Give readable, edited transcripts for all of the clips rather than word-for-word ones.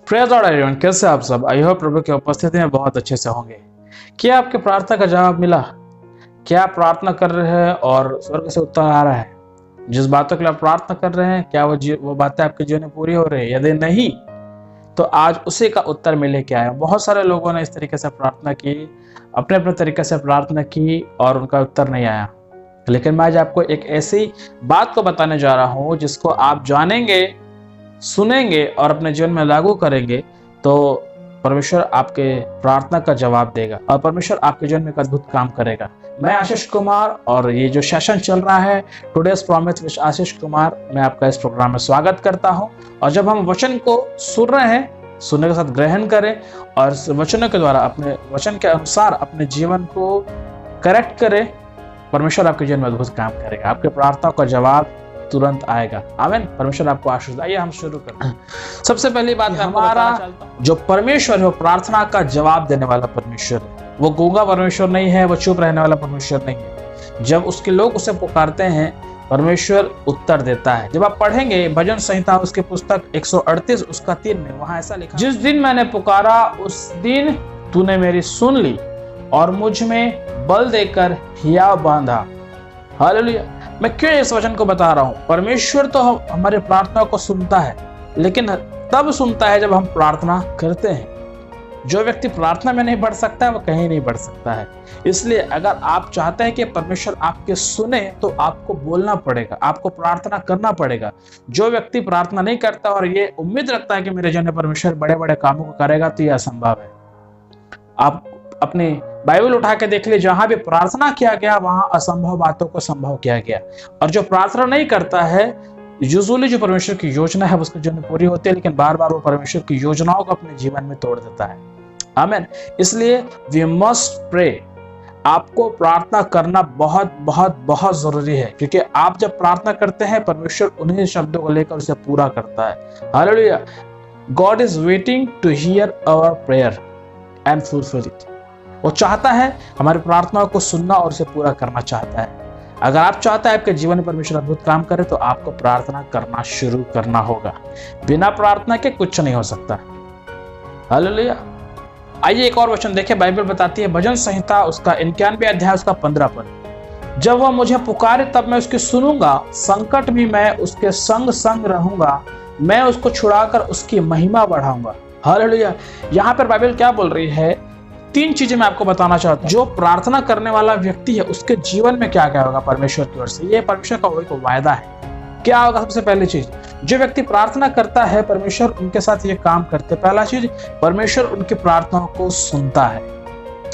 Praise Lord everyone, कैसे आप सब? आई होप प्रभु की उपस्थिति में बहुत अच्छे से होंगे। क्या आपके प्रार्थना का जवाब मिला? क्या आप प्रार्थना कर रहे हैं और स्वर्ग से उत्तर आ रहा है? जिस बातों के लिए आप प्रार्थना कर रहे हैं, क्या वो बातें आपके जीवन में पूरी हो रही है? यदि नहीं, तो आज उसी का उत्तर मैं लेके आया। बहुत सारे लोगों ने इस तरीके से प्रार्थना की, अपने अपने तरीके से प्रार्थना की और उनका उत्तर नहीं आया। लेकिन मैं आज आपको एक ऐसी बात को बताने जा रहा हूँ जिसको आप जानेंगे, सुनेंगे और अपने जीवन में लागू करेंगे तो परमेश्वर आपके प्रार्थना का जवाब देगा और परमेश्वर आपके जीवन में एक अद्भुत काम करेगा। मैं आशीष कुमार और ये जो सेशन चल रहा है today's promise with Ashish Kumar, मैं आपका इस प्रोग्राम में स्वागत करता हूं। और जब हम वचन को सुन रहे हैं, सुनने के साथ ग्रहण करें और वचनों के द्वारा अपने वचन के अनुसार अपने जीवन को करेक्ट करें, परमेश्वर आपके जीवन में अद्भुत काम करेगा। आपके प्रार्थनाओं का जवाब तुरंत आएगा। आमीन। परमेश्वर आपको आशीष दे। आइए हम शुरू करते हैं। सबसे पहली बात, हमारा जो परमेश्वर है वो प्रार्थना का जवाब देने वाला परमेश्वर है। वो गूंगा परमेश्वर नहीं है, वो चुप रहने वाला परमेश्वर नहीं है। जब उसके लोग उसे पुकारते हैं, परमेश्वर उत्तर देता है। जब आप पढ़ेंगे भजन संहिता उसकी पुस्तक 138 उसका 3 में, वहां ऐसा लिखा, जिस दिन मैंने पुकारा उस दिन तूने मेरी सुन ली और मुझ में बल देकर हियाव बांधा। हालेलुया। मैं क्यों इस वचन को बता रहा हूं? परमेश्वर तो हमारे प्रार्थना को सुनता है, लेकिन तब सुनता है जब हम प्रार्थना करते हैं। जो व्यक्ति प्रार्थना में नहीं बढ़ सकता है वो कहीं नहीं बढ़ सकता है। इसलिए अगर आप चाहते हैं कि परमेश्वर आपके सुने तो आपको बोलना पड़ेगा, आपको प्रार्थना करना पड़ेगा। जो व्यक्ति प्रार्थना नहीं करता और ये उम्मीद रखता है कि मेरे जीवन में परमेश्वर बड़े बड़े कामों को करेगा, तो यह असंभव है। आप अपनी बाइबल उठा के देख ले, जहां भी प्रार्थना किया गया वहां असंभव बातों को संभव किया गया। और जो प्रार्थना नहीं करता है, यूजुअली जो परमेश्वर की योजना है उसके जीवन में पूरी होती है, लेकिन बार बार वो परमेश्वर की योजनाओं को अपने जीवन में तोड़ देता है। आमीन। इसलिए वी मस्ट प्रे। आपको प्रार्थना करना बहुत बहुत बहुत जरूरी है, क्योंकि आप जब प्रार्थना करते हैं परमेश्वर उन्हीं शब्दों को लेकर उसे पूरा करता है। Hallelujah. God is waiting to hear our prayer and fulfil it. वो चाहता है हमारी प्रार्थनाओं को सुनना और उसे पूरा करना चाहता है। अगर आप चाहते हैं आपके जीवन में परमेश्वर अद्भुत काम करे, तो आपको प्रार्थना करना शुरू करना होगा। बिना प्रार्थना के कुछ नहीं हो सकता। हालेलुया। आइए एक और वचन देखें। बाइबल बताती है भजन संहिता उसका 91 अध्याय उसका 15 पद, जब वह मुझे पुकारे तब मैं उसकी सुनूंगा, संकट भी मैं उसके संग संग रहूंगा, मैं उसको छुड़ाकर उसकी महिमा बढ़ाऊंगा। हालेलुया। यहाँ पर बाइबल क्या बोल रही है? 3 चीजें मैं आपको बताना चाहता हूँ। जो प्रार्थना करने वाला व्यक्ति है उसके जीवन में क्या क्या होगा परमेश्वर की ओर से, ये परमेश्वर का एक वायदा है। क्या होगा? सबसे पहली चीज, जो व्यक्ति प्रार्थना करता है परमेश्वर उनके साथ ये काम करते। पहला चीज, परमेश्वर उनकी प्रार्थनाओं को सुनता है।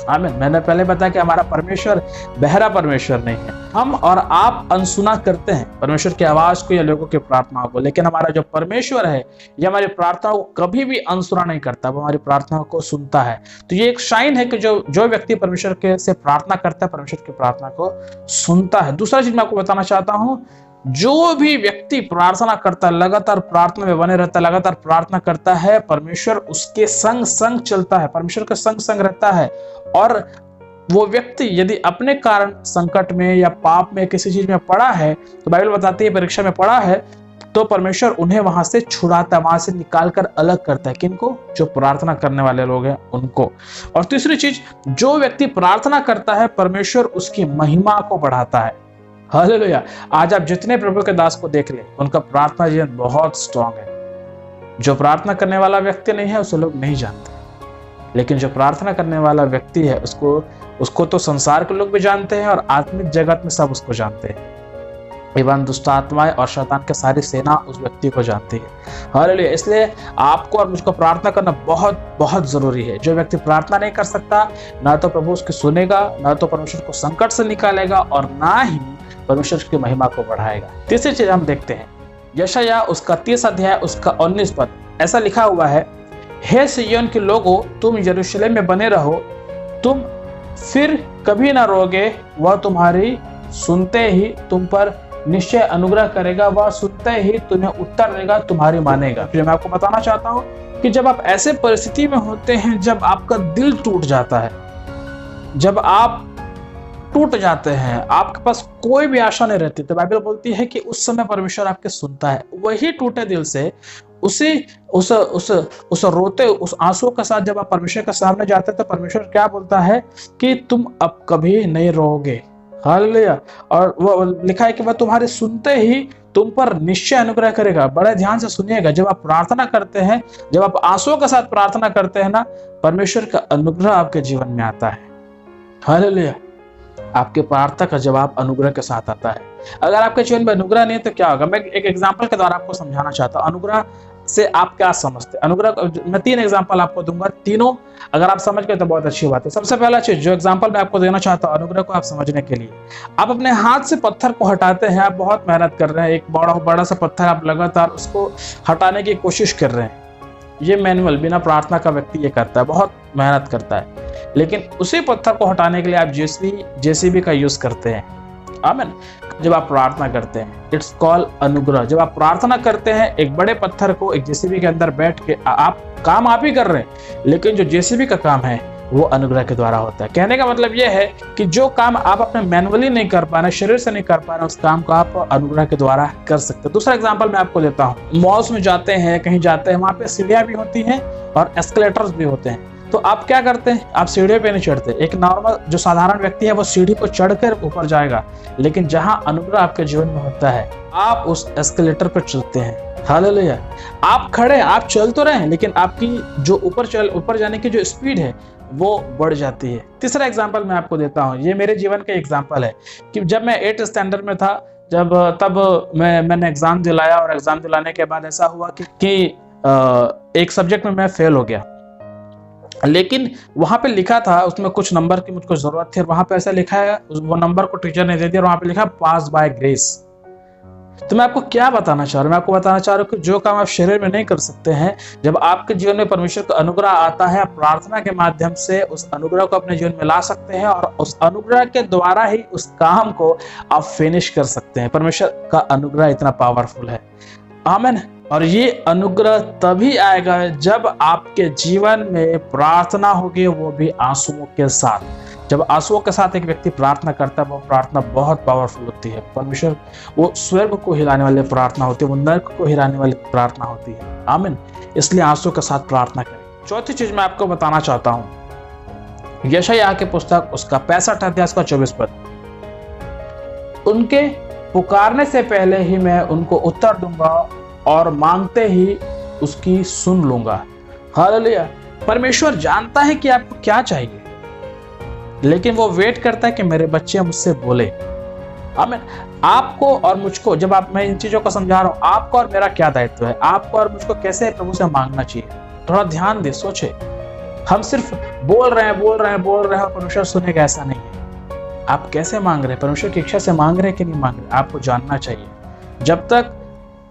आमीन। मैंने पहले बताया कि हमारा परमेश्वर बहरा परमेश्वर नहीं है। हम और आप अनसुना करते हैं परमेश्वर की आवाज को या लोगों की प्रार्थनाओं को, लेकिन हमारा जो परमेश्वर है ये हमारी प्रार्थनाओं को कभी भी अनसुना नहीं करता, वो हमारी प्रार्थनाओं को सुनता है। तो ये एक साइन है कि जो व्यक्ति परमेश्वर के से प्रार्थना करता है परमेश्वर की प्रार्थना को सुनता है। दूसरा चीज मैं आपको बताना चाहता हूँ, जो भी व्यक्ति प्रार्थना करता है, लगातार प्रार्थना में बने रहता है, लगातार प्रार्थना करता है, परमेश्वर उसके संग संग चलता है, परमेश्वर के संग संग रहता है। और वो व्यक्ति यदि अपने कारण संकट में या पाप में किसी चीज में पड़ा है, तो बाइबल बताती है परीक्षा में पड़ा है, तो परमेश्वर उन्हें वहां से छुड़ाता है, वहां से निकाल कर अलग करता है। किनको? जो प्रार्थना करने वाले लोग हैं उनको। और तीसरी चीज, जो व्यक्ति प्रार्थना करता है परमेश्वर उसकी महिमा को बढ़ाता है। हालेलुया। आज आप जितने प्रभु के दास को देख ले, उनका प्रार्थना जीवन बहुत स्ट्रांग है। जो प्रार्थना करने वाला व्यक्ति नहीं है उसे लोग नहीं जानते, लेकिन जो प्रार्थना करने वाला व्यक्ति है उसको तो संसार के लोग भी जानते हैं और आत्मिक जगत में सब उसको जानते हैं। इवन दुष्ट आत्माएं और शैतान की सारी सेना उस व्यक्ति को जानती है। हालेलुया। इसलिए आपको और मुझको प्रार्थना करना बहुत बहुत जरूरी है। जो व्यक्ति प्रार्थना नहीं कर सकता, ना तो प्रभु उसकी सुनेगा, ना तो परमेश्वर को संकट से निकालेगा और ना ही परमेश्वर की महिमा को बढ़ाएगा। तीसरी चीज हम देखते हैं, यशायाह उसका 30 अध्याय उसका 19 पद, ऐसा लिखा हुआ है, हे सिय्योन के लोगों, तुम यरूशलेम में बने रहो, तुम फिर कभी ना रोगे, वह तुम्हारी सुनते ही तुम पर निश्चय अनुग्रह करेगा, वह सुनते ही तुम्हें उत्तर देगा, तुम्हारी मानेगा। फिर मैं आपको बताना चाहता हूं कि जब आप ऐसे परिस्थिति में होते हैं, जब आपका दिल टूट जाता है, जब आप टूट जाते हैं, आपके पास कोई भी आशा नहीं रहती, तो बाइबल बोलती है कि उस समय परमेश्वर आपके सुनता है। वही टूटे दिल से उसी उस रोते उस आंसू के साथ जब आप परमेश्वर के सामने जाते हैं तो परमेश्वर क्या बोलता है कि तुम अब कभी नहीं रोओगे। हालेलुया। और वो लिखा है कि वह तुम्हारे सुनते ही तुम पर निश्चय अनुग्रह करेगा। बड़े ध्यान से सुनिएगा, जब आप प्रार्थना करते हैं, जब आप आंसुओं के साथ प्रार्थना करते हैं ना, परमेश्वर का अनुग्रह आपके जीवन में आता है। हालेलुया। आपके प्रार्थना का जवाब अनुग्रह के साथ आता है। अगर आपके जीवन में अनुग्रह नहीं है तो क्या होगा? मैं एक एग्जांपल के द्वारा आपको समझाना चाहता हूँ। अनुग्रह से आप क्या समझते हैं? अनुग्रह, मैं 3 एग्जांपल आपको दूंगा, तीनों अगर आप समझ गए तो बहुत अच्छी बात है। सबसे पहला चीज जो एग्जांपल मैं आपको देना चाहता हूँ अनुग्रह को आप समझने के लिए, आप अपने हाथ से पत्थर को हटाते हैं, आप बहुत मेहनत कर रहे हैं, एक बड़ा सा पत्थर आप लगातार उसको हटाने की कोशिश कर रहे हैं। ये मैनुअल बिना प्रार्थना का व्यक्ति ये करता है, बहुत मेहनत करता है, लेकिन उसी पत्थर को हटाने के लिए आप जेसीबी का यूज करते हैं। आमीन। जब आप प्रार्थना करते हैं, इट्स कॉल्ड अनुग्रह। जब आप प्रार्थना करते हैं, एक बड़े पत्थर को एक जेसीबी के अंदर बैठ के आप काम आप ही कर रहे हैं, लेकिन जो जेसीबी का काम है वो अनुग्रह के द्वारा होता है। कहने का मतलब यह है कि जो काम आप अपने मैनुअली नहीं कर पा रहे, शरीर से नहीं कर पा रहे, उस काम को आप अनुग्रह के द्वारा कर सकते हैं। दूसरा एग्जांपल मैं आपको देता हूँ। मॉल्स में जाते हैं, कहीं जाते हैं, वहां पे सीढ़ियां भी होती हैं और एस्केलेटर्स भी होते हैं, तो आप क्या करते हैं? आप सीढ़ियों पे नहीं चढ़ते। एक नॉर्मल जो साधारण व्यक्ति है वो सीढ़ी को चढ़कर ऊपर जाएगा, लेकिन जहां अनुग्रह आपके जीवन में होता है, आप उस एस्केलेटर पर चलते हैं। हालेलुया। आप खड़े, आप चल तो रहे हैं, लेकिन आपकी जो ऊपर जाने की जो स्पीड है वो बढ़ जाती है। तीसरा एग्जाम्पल मैं आपको देता हूँ, ये मेरे जीवन का एग्जाम्पल है कि जब मैं 8th स्टैंडर्ड में था, तब मैंने एग्जाम दिलाया, और एग्जाम दिलाने के बाद ऐसा हुआ कि एक सब्जेक्ट में मैं फेल हो गया, लेकिन वहां पे लिखा था, उसमें कुछ नंबर की मुझको जरूरत थी, और वहां पे ऐसा लिखा है, वो नंबर को टीचर ने दे दिया, और वहां पे लिखा पास बाय ग्रेस। तो मैं आपको क्या बताना चाह रहा हूँ? मैं आपको बताना चाह रहा हूँ कि जो काम आप शरीर में नहीं कर सकते हैं, जब आपके जीवन में परमेश्वर का अनुग्रह आता है, आप प्रार्थना के माध्यम से उस अनुग्रह को अपने जीवन में ला सकते हैं, और उस अनुग्रह के द्वारा ही उस काम को आप फिनिश कर सकते हैं। परमेश्वर का अनुग्रह इतना पावरफुल है। आमीन। और ये अनुग्रह तभी आएगा जब आपके जीवन में प्रार्थना होगी, वो भी आंसुओं के साथ। जब आंसुओं के साथ एक व्यक्ति प्रार्थना करता है, वो प्रार्थना बहुत पावरफुल होती है। परमेश्वर, वो स्वर्ग को हिलाने वाली प्रार्थना होती है, वो नरक को हिलाने वाली प्रार्थना होती है। आमीन। इसलिए आंसुओं के साथ प्रार्थना करें। चौथी चीज मैं आपको बताना चाहता हूँ, यशायाह की पुस्तक उसका 65 अध्याय का 24 पद, उनके पुकारने से पहले ही मैं उनको उत्तर दूंगा और मांगते ही उसकी सुन लूंगा। हालेलुया। परमेश्वर जानता है कि आपको क्या चाहिए, लेकिन वो वेट करता है कि मेरे बच्चे मुझसे बोले। आमीन। आपको और मुझको, जब मैं इन चीजों को समझा रहा हूं, आपको और मेरा क्या दायित्व है, आपको और मुझको कैसे प्रभु से मांगना चाहिए। थोड़ा ध्यान दे, सोचे। हम सिर्फ बोल रहे हैं और परमेश्वर सुनेगा, ऐसा नहीं है। आप कैसे मांग रहे हैं, परमेश्वर की इच्छा से मांग रहे हैं कि नहीं मांग रहे, आपको जानना चाहिए। जब तक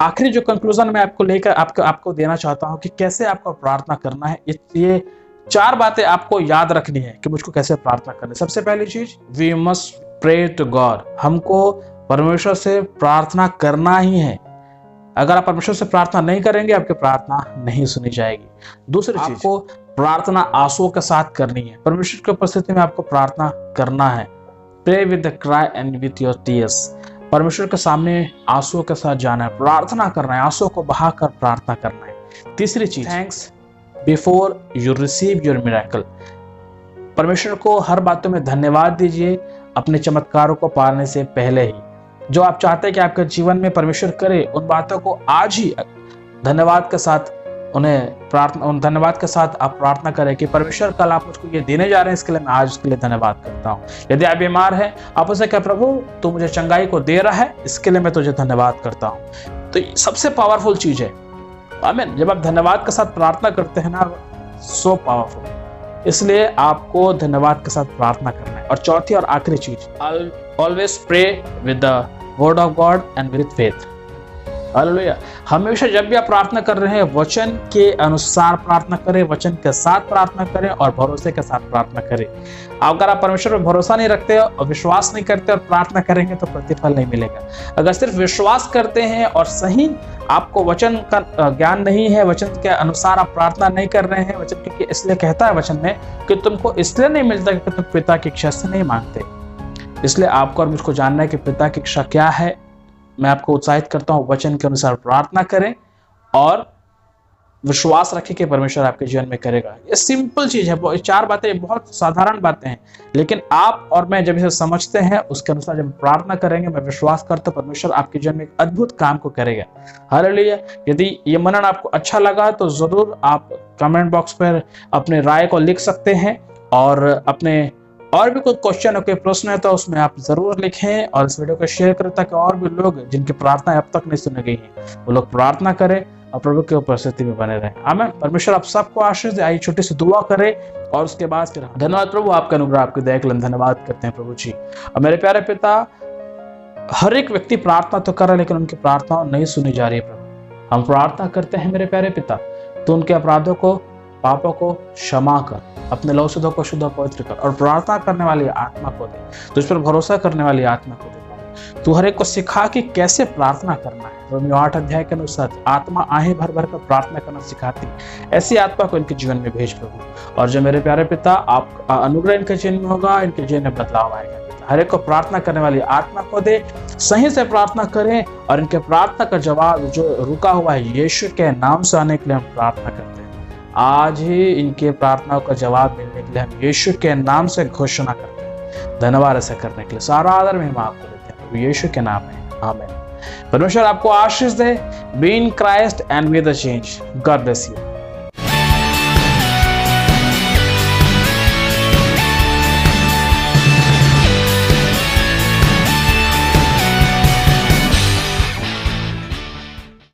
आखिरी जो कंक्लूजन मैं आपको लेकर आपको देना चाहता हूं कि कैसे आपको प्रार्थना करना है, ये 4 बातें आपको याद रखनी है कि मुझको कैसे प्रार्थना करना है। सबसे पहली चीज, we must pray to God. हमको परमेश्वर से प्रार्थना करना ही है। अगर आप परमेश्वर से प्रार्थना नहीं करेंगे, आपकी प्रार्थना नहीं सुनी जाएगी। दूसरी चीज, आपको प्रार्थना आंसुओं के साथ करनी है। परमेश्वर की उपस्थिति में आपको प्रार्थना करना है। Pray with the cry and with your tears. परमेश्वर के सामने आंसुओं के साथ जाना है, प्रार्थना करना है, आंसुओं को बहाकर प्रार्थना करना है। तीसरी चीज, thanks before you receive your miracle. परमेश्वर को हर बातों में धन्यवाद दीजिए अपने चमत्कारों को पाने से पहले ही। जो आप चाहते हैं कि आपके जीवन में परमेश्वर करे, उन बातों को आज ही धन्यवाद के साथ धन्यवाद के साथ आप प्रार्थना करें कि परमेश्वर कल आप मुझको ये देने जा रहे हैं, इसके लिए मैं आज उसके लिए धन्यवाद करता हूँ। यदि आप बीमार हैं, आप उसे कहें, प्रभु तू मुझे चंगाई को दे रहा है, इसके लिए मैं तुझे धन्यवाद करता हूँ। तो सबसे पावरफुल चीज है। आमीन। जब आप धन्यवाद के साथ प्रार्थना करते हैं ना, सो पावरफुल। इसलिए आपको धन्यवाद के साथ प्रार्थना करना है। और चौथी और आखिरी चीज, always pray with the word of God and with faith. Hallelujah. हमेशा जब भी आप प्रार्थना कर रहे हैं, वचन के अनुसार प्रार्थना करें, वचन के साथ प्रार्थना करें और भरोसे के साथ प्रार्थना करें। अगर आप परमेश्वर पर भरोसा नहीं रखते और विश्वास नहीं करते और प्रार्थना करेंगे तो प्रतिफल नहीं मिलेगा। अगर सिर्फ विश्वास करते हैं और सही आपको वचन का ज्ञान नहीं है, वचन के अनुसार आप प्रार्थना नहीं कर रहे हैं, वचन क्योंकि इसलिए कहता है वचन में कि तुमको इसलिए नहीं मिलता कि तुम पिता की इच्छा से नहीं मांगते। इसलिए आपको और मुझको जानना है कि पिता की इच्छा क्या है। मैं आपको उत्साहित करता हूँ, वचन के अनुसार प्रार्थना करें और विश्वास रखें कि परमेश्वर आपके जीवन में करेगा। ये सिंपल चीज है, 4 बातें बहुत साधारण बातें हैं, लेकिन आप और मैं जब इसे समझते हैं, उसके अनुसार जब प्रार्थना करेंगे, मैं विश्वास करता हूं परमेश्वर आपके जीवन में एक अद्भुत काम को करेगा। हालेलुया। यदि ये मनन आपको अच्छा लगा तो जरूर आप कमेंट बॉक्स पर अपने राय को लिख सकते हैं, और अपने और भी कोई क्वेश्चन हो, कोई प्रश्न है तो उसमें आप जरूर लिखें, और इस वीडियो को शेयर करें ताकि और भी लोग जिनकी प्रार्थना अब तक नहीं सुनी गई है वो लोग प्रार्थना करें और प्रभु की उपस्थिति में बने रहें। आमीन। परमेश्वर आप सबको आशीष दे। आइए छोटी सी दुआ करें और उसके बाद फिर धन्यवाद प्रभु, आपका अनुग्रह, आपकी दया के लिए धन्यवाद करते हैं प्रभु जी। और मेरे प्यारे पिता, हर एक व्यक्ति प्रार्थना तो कर रहा है लेकिन उनकी प्रार्थना नहीं सुनी जा रही है प्रभु। हम प्रार्थना करते हैं मेरे प्यारे पिता, तो उनके अपराधों को, पापों को क्षमा कर, अपने लौसुदों को शुद्ध पवित्र कर, और प्रार्थना करने वाली आत्मा को दे, तुझ पर भरोसा करने वाली आत्मा को दे। तू हर एक को सिखा कि कैसे प्रार्थना करना है। रोमियो 8 अध्याय के अनुसार आत्मा आहें भर भर कर प्रार्थना करना सिखाती, ऐसी आत्मा को इनके जीवन में भेज प्रभु। और जो मेरे प्यारे पिता, आपका अनुग्रह इनके जीवन में होगा, इनके जीवन में बदलाव आएगा। हर एक को प्रार्थना करने वाली आत्मा को दे, सही से प्रार्थना करें, और इनके प्रार्थना का जवाब जो रुका हुआ है यीशु के नाम से आने के लिए हम प्रार्थना करते हैं। आज ही इनके प्रार्थनाओं का जवाब मिलने के लिए हम यीशु के नाम से घोषणा करते हैं। धन्यवाद ऐसा करने के लिए। सारा आदर महिमा आपको देते हैं यीशु के नाम में, आमीन। परमेश्वर आपको आशीष दे। Be in Christ and be the change. God bless you.